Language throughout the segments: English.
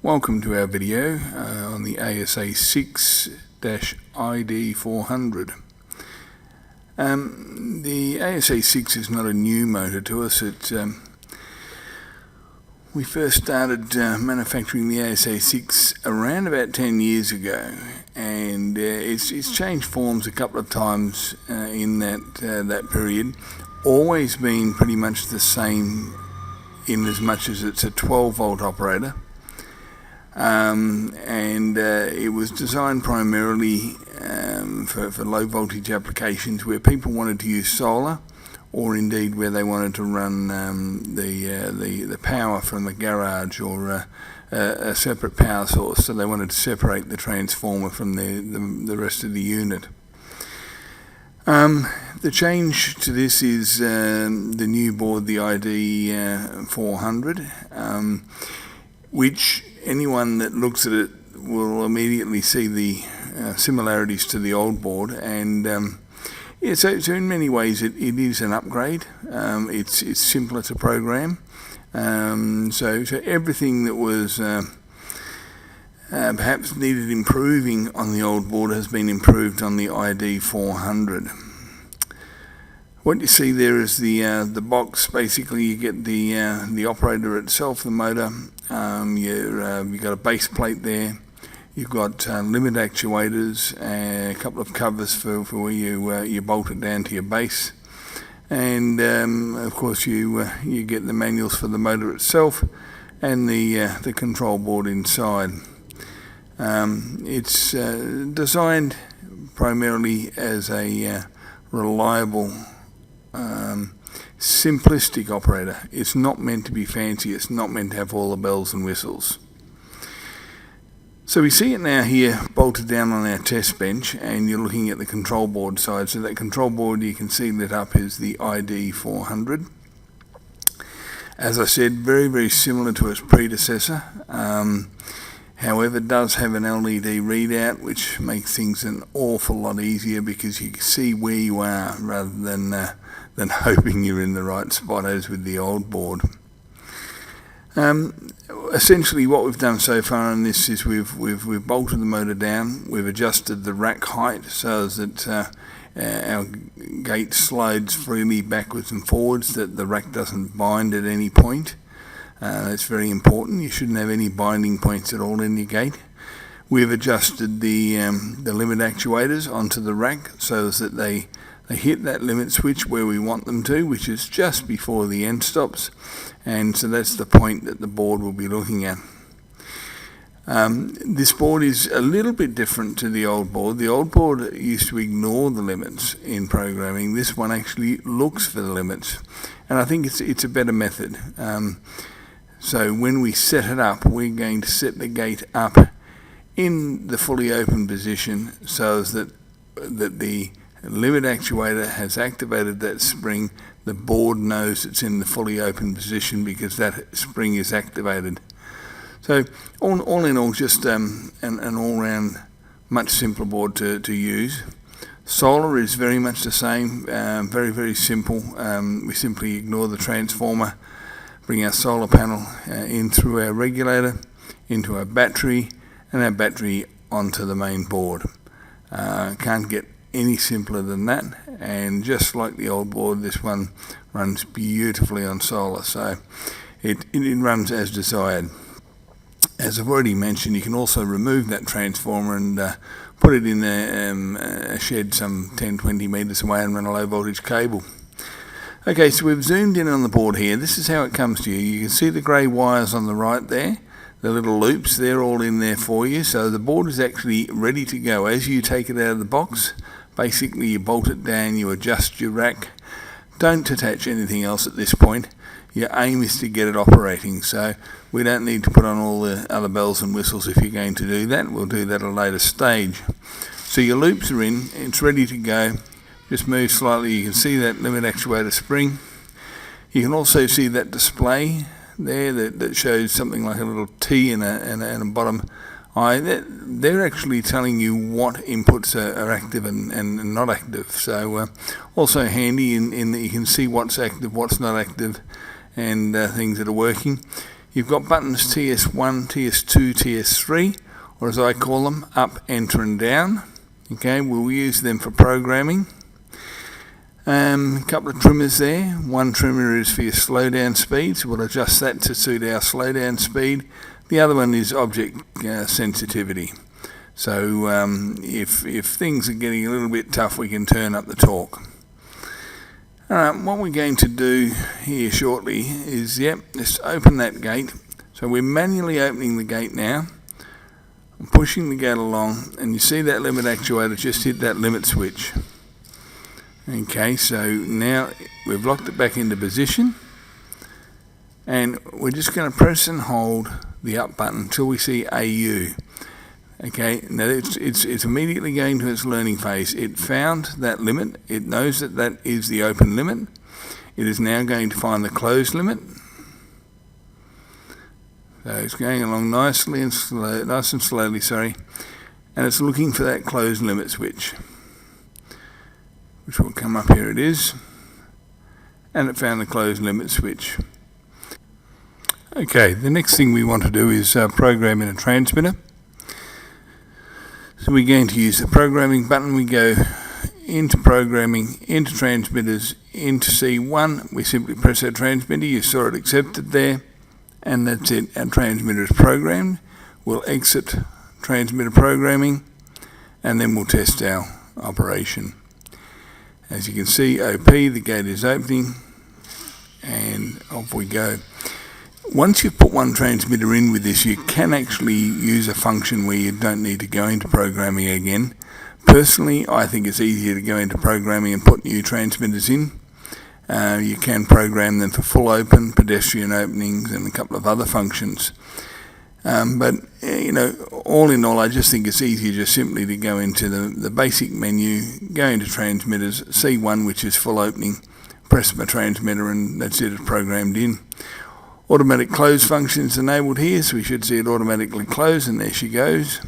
Welcome to our video on the ASA6-ID400. The ASA6 is not a new motor to us. We first started manufacturing the ASA6 around about 10 years ago, and it's changed forms a couple of times in that period. Always been pretty much the same in as much as it's a 12-volt operator. It was designed primarily for low voltage applications where people wanted to use solar, or indeed where they wanted to run the power from the garage or a separate power source. So they wanted to separate the transformer from the rest of the unit. The change to this is the new board, the ID400, which anyone that looks at it will immediately see the similarities to the old board, and so in many ways it is an upgrade. It's simpler to program, so everything that was perhaps needed improving on the old board has been improved on the ID400. What you see there is the box. Basically, you get the operator itself, the motor. You've got a base plate there. You've got limit actuators, a couple of covers for where you bolt it down to your base, and of course you get the manuals for the motor itself and the control board inside. It's designed primarily as a reliable, simplistic operator. It's not meant to be fancy. It's not meant to have all the bells and whistles. So we see it now here bolted down on our test bench, and you're looking at the control board side. So that control board you can see lit up is the ID400. As I said, very, very similar to its predecessor. However, it does have an LED readout, which makes things an awful lot easier because you can see where you are rather than hoping you're in the right spot as with the old board. Essentially, what we've done so far on this is we've bolted the motor down. We've adjusted the rack height so that our gate slides freely backwards and forwards, that the rack doesn't bind at any point. That's very important. You shouldn't have any binding points at all in your gate. We've adjusted the limit actuators onto the rack so that they hit that limit switch where we want them to, which is just before the end stops, and so that's the point that the board will be looking at. This board is a little bit different to the old board. The old board used to ignore the limits in programming. This one actually looks for the limits, and I think it's a better method. So when we set it up, we're going to set the gate up in the fully open position so that the limit actuator has activated that spring. The board knows it's in the fully open position because that spring is activated. So all in all, just an all-round much simpler board to use. Solar is very much the same, very, very simple. We simply ignore the transformer, bring our solar panel in through our regulator, into our battery, and our battery onto the main board. Can't get any simpler than that, and just like the old board, this one runs beautifully on solar, so it runs as desired. As I've already mentioned, you can also remove that transformer and put it in a shed some 10-20 metres away and run a low voltage cable. Okay, so we've zoomed in on the board here. This is how it comes to you. You can see the grey wires on the right there, the little loops, they're all in there for you. So the board is actually ready to go. As you take it out of the box, basically you bolt it down, you adjust your rack. Don't attach anything else at this point. Your aim is to get it operating, so we don't need to put on all the other bells and whistles if you're going to do that. We'll do that at a later stage. So your loops are in, it's ready to go. Just move slightly, you can see that limit actuator spring. You can also see that display there that shows something like a little T and a bottom eye. They're actually telling you what inputs are active and not active. So also handy in that you can see what's active, what's not active, and things that are working. You've got buttons TS1, TS2, TS3, or as I call them, up, enter and down. Okay, we'll use them for programming. A couple of trimmers there. One trimmer is for your slowdown speed, so we'll adjust that to suit our slowdown speed. The other one is object sensitivity. So if things are getting a little bit tough, we can turn up the torque. Alright, what we're going to do here shortly is, let's open that gate. So we're manually opening the gate now. I'm pushing the gate along, and you see that limit actuator just hit that limit switch. Okay, so now we've locked it back into position, and we're just going to press and hold the up button until we see AU. Okay, now it's immediately going to its learning phase. It found that limit. It knows that that is the open limit. It is now going to find the closed limit. So it's going along nice and slowly, and it's looking for that closed limit switch, which will come up. Here it is, and it found the closed limit switch. Okay, the next thing we want to do is program in a transmitter. So we're going to use the programming button. We go into programming, into transmitters, into C1. We simply press our transmitter. You saw it accepted there, and that's it. Our transmitter is programmed. We'll exit transmitter programming, and then we'll test our operation. As you can see, OP, the gate is opening, and off we go. Once you've put one transmitter in with this, you can actually use a function where you don't need to go into programming again. Personally, I think it's easier to go into programming and put new transmitters in. You can program them for full open, pedestrian openings, and a couple of other functions. But all in all, I just think it's easier just simply to go into the basic menu, go into transmitters, C1, which is full opening, press my transmitter, and that's it, it's programmed in. Automatic close function is enabled here, so we should see it automatically close, and there she goes.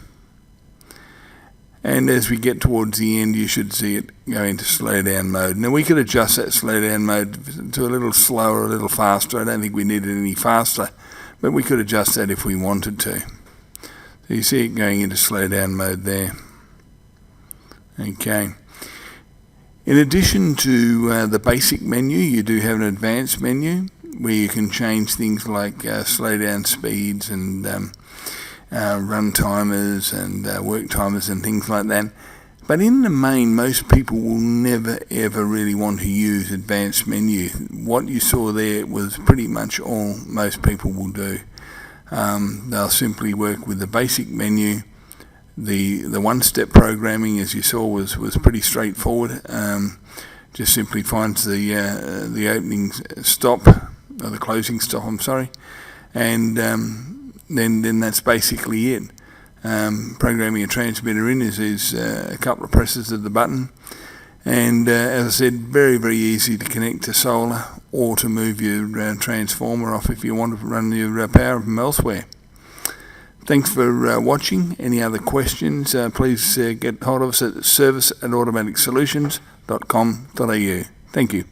And as we get towards the end, you should see it go into slowdown mode. Now we could adjust that slowdown mode to a little slower, a little faster. I don't think we need it any faster, but we could adjust that if we wanted to. So you see it going into slowdown mode there. Okay. In addition to the basic menu, you do have an advanced menu where you can change things like slowdown speeds and run timers and work timers and things like that. But in the main, most people will never ever really want to use advanced menu. What you saw there was pretty much all most people will do. They'll simply work with the basic menu. The one-step programming, as you saw, was pretty straightforward. Just simply finds the opening stop, or the closing stop, I'm sorry, and then that's basically it. Programming a transmitter in is a couple of presses of the button, and as I said, very, very easy to connect to solar or to move your transformer off if you want to run your power from elsewhere. Thanks for watching. Any other questions, please get hold of us at service@automaticsolutions.com.au. Thank you.